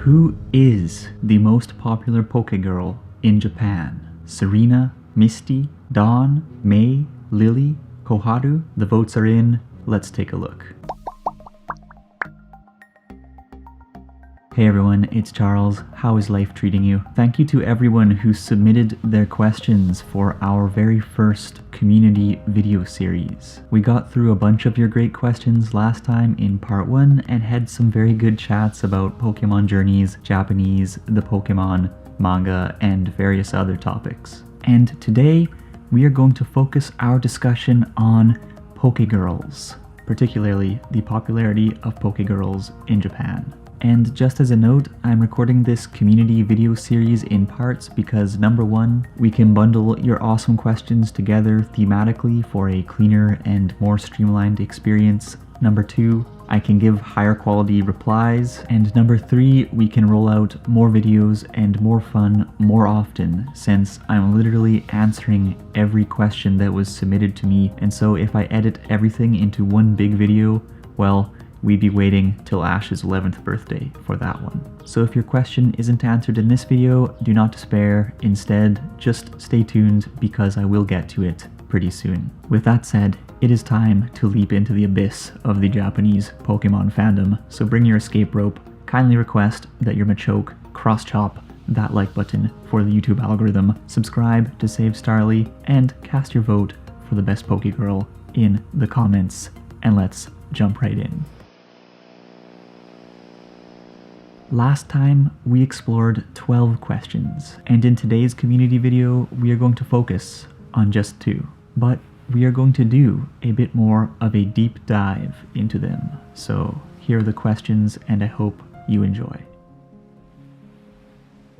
Who is the most popular Pokegirl in Japan? Serena, Misty, Dawn, Mei, Lillie, Koharu? The votes are in. Let's take a look. Hey everyone, it's Charles. How is life treating you? Thank you to everyone who submitted their questions for our very first community video series. We got through a bunch of your great questions last time in part 1 and had some very good chats about Pokemon journeys, Japanese, the Pokemon, manga, and various other topics. And today, we are going to focus our discussion on Pokegirls, particularly the popularity of Pokegirls in Japan. And just as a note, I'm recording this community video series in parts because number 1, we can bundle your awesome questions together thematically for a cleaner and more streamlined experience. Number 2, I can give higher quality replies. And number 3, we can roll out more videos and more fun more often, since I'm literally answering every question that was submitted to me. And so if I edit everything into one big video, well, we'd be waiting till Ash's 11th birthday for that one. So if your question isn't answered in this video, do not despair. Instead, just stay tuned because I will get to it pretty soon. With that said, it is time to leap into the abyss of the Japanese Pokemon fandom. So bring your escape rope, kindly request that your Machoke cross-chop that like button for the YouTube algorithm, subscribe to Save Starly, and cast your vote for the best Pokegirl in the comments. And let's jump right in. Last time, we explored 12 questions, and in today's community video, we are going to focus on just 2. But we are going to do a bit more of a deep dive into them. So here are the questions, and I hope you enjoy.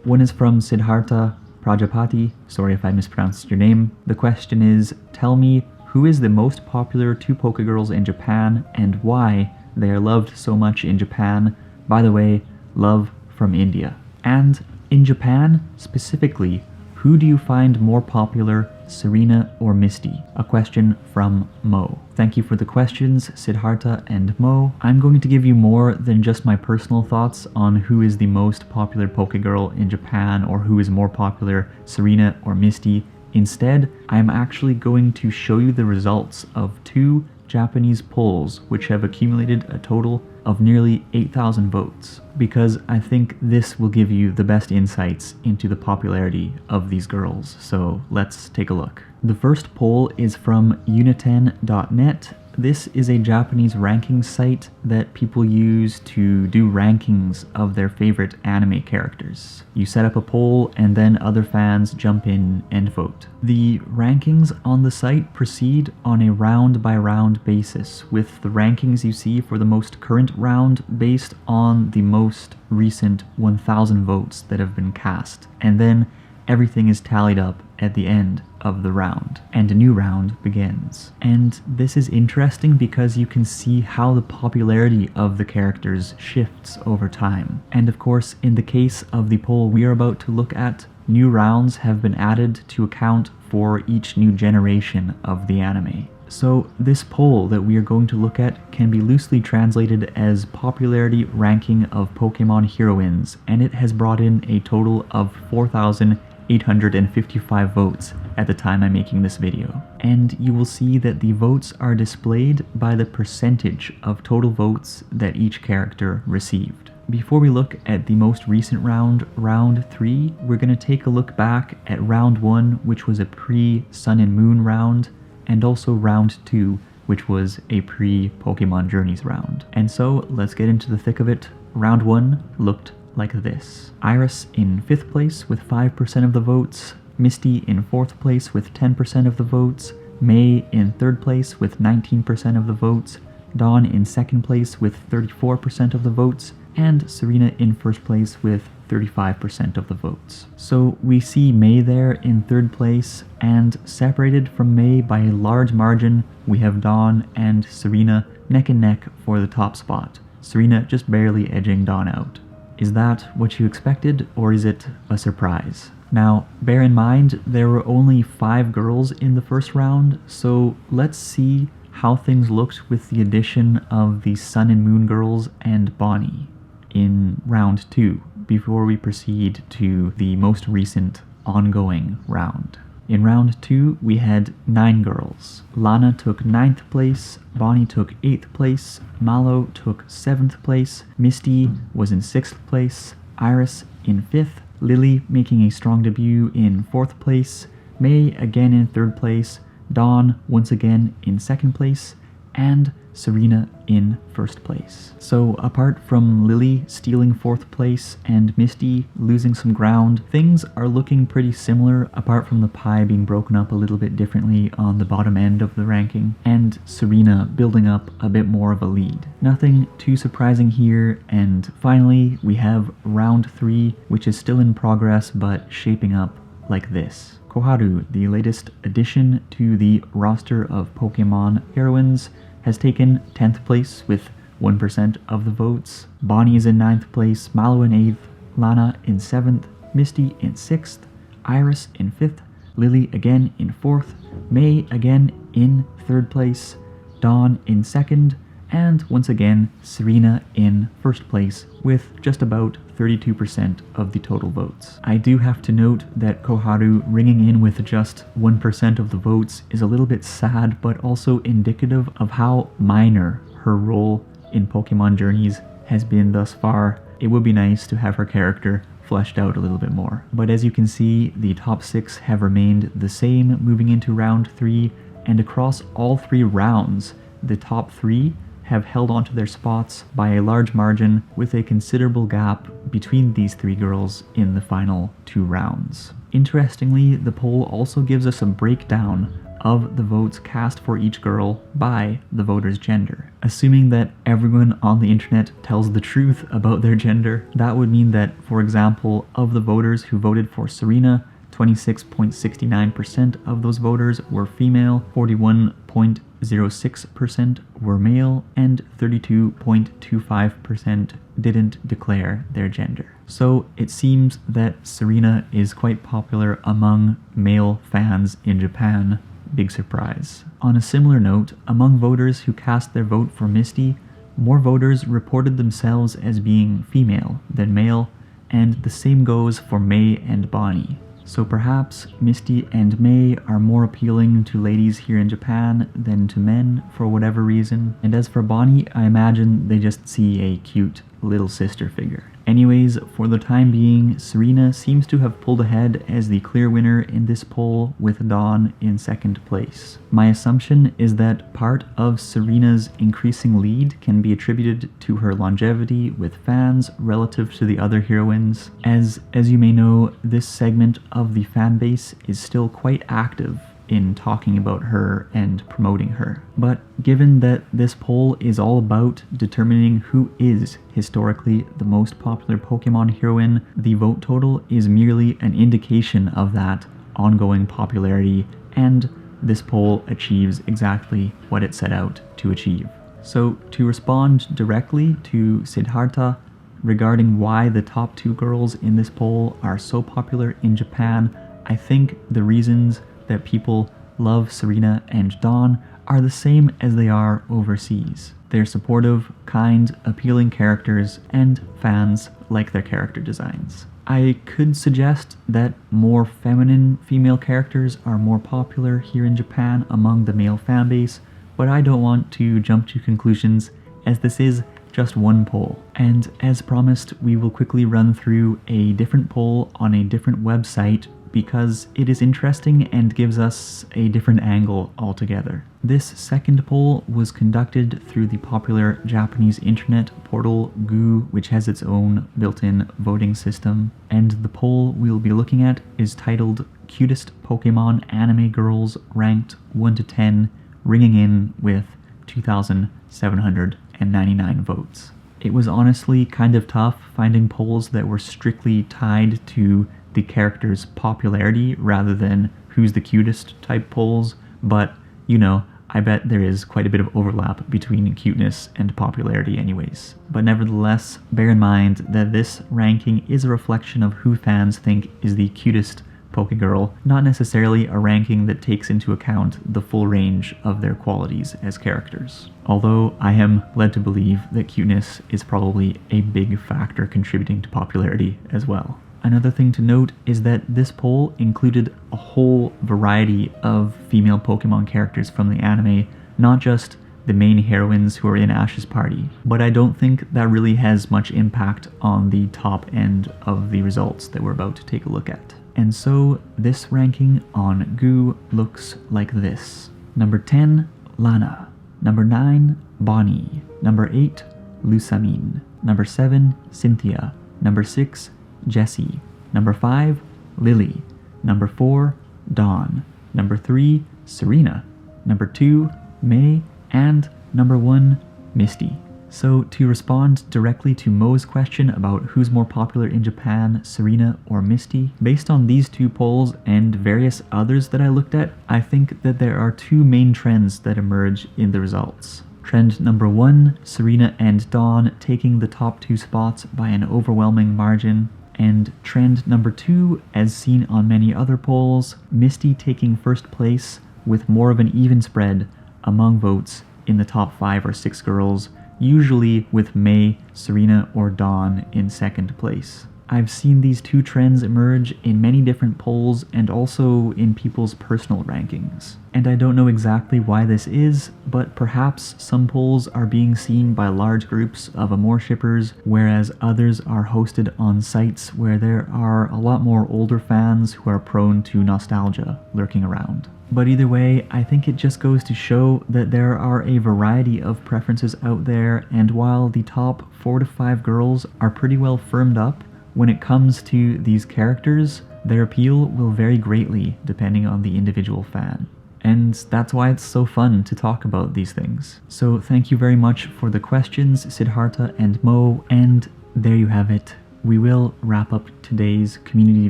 One is from Siddhartha Prajapati. Sorry if I mispronounced your name. The question is, tell me who is the most popular 2 Pokegirls in Japan and why they are loved so much in Japan. By the way, love from India. And in Japan, specifically, who do you find more popular, Serena or Misty? A question from Mo. Thank you for the questions, Siddhartha and Mo. I'm going to give you more than just my personal thoughts on who is the most popular Pokegirl in Japan or who is more popular, Serena or Misty. Instead, I'm actually going to show you the results of 2 Japanese polls which have accumulated a total of nearly 8,000 votes, because I think this will give you the best insights into the popularity of these girls. So let's take a look. The first poll is from uniten.net. This is a Japanese ranking site that people use to do rankings of their favorite anime characters. You set up a poll and then other fans jump in and vote. The rankings on the site proceed on a round-by-round basis, with the rankings you see for the most current round based on the most recent 1,000 votes that have been cast. And then everything is tallied up at the end of the round, and a new round begins. And this is interesting because you can see how the popularity of the characters shifts over time. And of course, in the case of the poll we are about to look at, new rounds have been added to account for each new generation of the anime. So this poll that we are going to look at can be loosely translated as popularity ranking of Pokemon heroines, and it has brought in a total of 4,855 votes at the time I'm making this video. And you will see that the votes are displayed by the percentage of total votes that each character received. Before we look at the most recent round, round 3, we're going to take a look back at round 1, which was a pre-Sun and Moon round, and also round 2, which was a pre-Pokemon Journeys round. And so let's get into the thick of it. Round 1 looked like this. Iris in 5th place with 5% of the votes, Misty in 4th place with 10% of the votes, Mei in 3rd place with 19% of the votes, Dawn in 2nd place with 34% of the votes, and Serena in 1st place with 35% of the votes. So we see Mei there in 3rd place, and separated from Mei by a large margin, we have Dawn and Serena neck and neck for the top spot, Serena just barely edging Dawn out. Is that what you expected, or is it a surprise? Now, bear in mind, there were only 5 girls in the first round, so let's see how things looked with the addition of the Sun and Moon girls and Bonnie in round 2. before we proceed to the most recent ongoing round. In round 2, we had 9 girls. Lana took 9th place, Bonnie took 8th place, Mallow took 7th place, Misty was in 6th place, Iris in 5th, Lillie making a strong debut in 4th place, May again in 3rd place, Dawn once again in 2nd place, and Serena in 1st place. So apart from Lillie stealing 4th place and Misty losing some ground, things are looking pretty similar apart from the pie being broken up a little bit differently on the bottom end of the ranking, and Serena building up a bit more of a lead. Nothing too surprising here, and finally we have round 3, which is still in progress but shaping up like this. Koharu, the latest addition to the roster of Pokémon heroines, has taken 10th place with 1% of the votes. Bonnie is in 9th place, Mallow in 8th, Lana in 7th, Misty in 6th, Iris in 5th, Lillie again in 4th, May again in 3rd place, Dawn in 2nd, and once again Serena in 1st place with just about 32% of the total votes. I do have to note that Koharu ringing in with just 1% of the votes is a little bit sad, but also indicative of how minor her role in Pokemon Journeys has been thus far. It would be nice to have her character fleshed out a little bit more. But as you can see, the top 6 have remained the same moving into round 3, and across all 3 rounds, the top 3 have held onto their spots by a large margin, with a considerable gap between these 3 girls in the final 2 rounds. Interestingly, the poll also gives us a breakdown of the votes cast for each girl by the voter's gender. Assuming that everyone on the internet tells the truth about their gender, that would mean that, for example, of the voters who voted for Serena, 26.69% of those voters were female, 41.06% were male, and 32.25% didn't declare their gender. So it seems that Serena is quite popular among male fans in Japan. Big surprise. On a similar note, among voters who cast their vote for Misty, more voters reported themselves as being female than male, and the same goes for May and Bonnie. So perhaps Misty and May are more appealing to ladies here in Japan than to men for whatever reason. And as for Bonnie, I imagine they just see a cute little sister figure. Anyways, for the time being, Serena seems to have pulled ahead as the clear winner in this poll, with Dawn in 2nd place. My assumption is that part of Serena's increasing lead can be attributed to her longevity with fans relative to the other heroines. As you may know, this segment of the fan base is still quite active in talking about her and promoting her. But given that this poll is all about determining who is historically the most popular Pokemon heroine, the vote total is merely an indication of that ongoing popularity, and this poll achieves exactly what it set out to achieve. So to respond directly to Siddhartha regarding why the top 2 girls in this poll are so popular in Japan, I think the reasons that people love Serena and Dawn are the same as they are overseas. They're supportive, kind, appealing characters, and fans like their character designs. I could suggest that more feminine female characters are more popular here in Japan among the male fanbase, but I don't want to jump to conclusions, as this is just one poll. And as promised, we will quickly run through a different poll on a different website because it is interesting and gives us a different angle altogether. This second poll was conducted through the popular Japanese internet portal Goo, which has its own built-in voting system, and the poll we'll be looking at is titled Cutest Pokemon Anime Girls Ranked 1 to 10, ringing in with 2,799 votes. It was honestly kind of tough finding polls that were strictly tied to the character's popularity rather than who's the cutest type polls, but you know, I bet there is quite a bit of overlap between cuteness and popularity anyways. But nevertheless, bear in mind that this ranking is a reflection of who fans think is the cutest Pokegirl, not necessarily a ranking that takes into account the full range of their qualities as characters. Although I am led to believe that cuteness is probably a big factor contributing to popularity as well. Another thing to note is that this poll included a whole variety of female Pokemon characters from the anime, not just the main heroines who are in Ash's party. But I don't think that really has much impact on the top end of the results that we're about to take a look at. And so this ranking on Goo looks like this. Number 10, Lana. Number 9, Bonnie. Number 8, Lusamine. Number 7, Cynthia. Number 6, Jessie. Number 5, Lillie. Number 4, Dawn. Number 3, Serena. Number 2, May. And number 1, Misty. So to respond directly to Mo's question about who's more popular in Japan, Serena or Misty, based on these two polls and various others that I looked at, I think that there are two main trends that emerge in the results. Trend number 1, Serena and Dawn taking the top 2 spots by an overwhelming margin. And trend number 2, as seen on many other polls, Misty taking first place with more of an even spread among votes in the top 5 or 6 girls, usually with May, Serena, or Dawn in second place. I've seen these two trends emerge in many different polls and also in people's personal rankings. And I don't know exactly why this is, but perhaps some polls are being seen by large groups of Amore shippers, whereas others are hosted on sites where there are a lot more older fans who are prone to nostalgia lurking around. But either way, I think it just goes to show that there are a variety of preferences out there, and while the top 4 to 5 girls are pretty well firmed up, when it comes to these characters, their appeal will vary greatly depending on the individual fan. And that's why it's so fun to talk about these things. So thank you very much for the questions, Siddhartha and Mo, and there you have it. We will wrap up today's community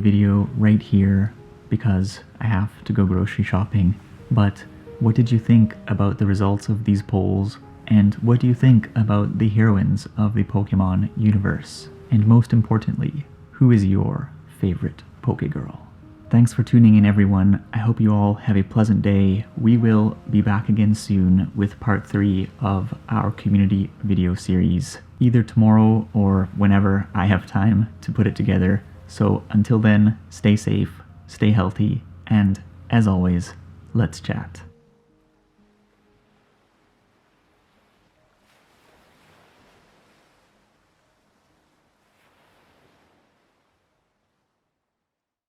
video right here because I have to go grocery shopping. But what did you think about the results of these polls? And what do you think about the heroines of the Pokemon universe? And most importantly, who is your favorite Pokegirl? Thanks for tuning in, everyone. I hope you all have a pleasant day. We will be back again soon with part 3 of our community video series, either tomorrow or whenever I have time to put it together. So until then, stay safe, stay healthy, and as always, let's chat.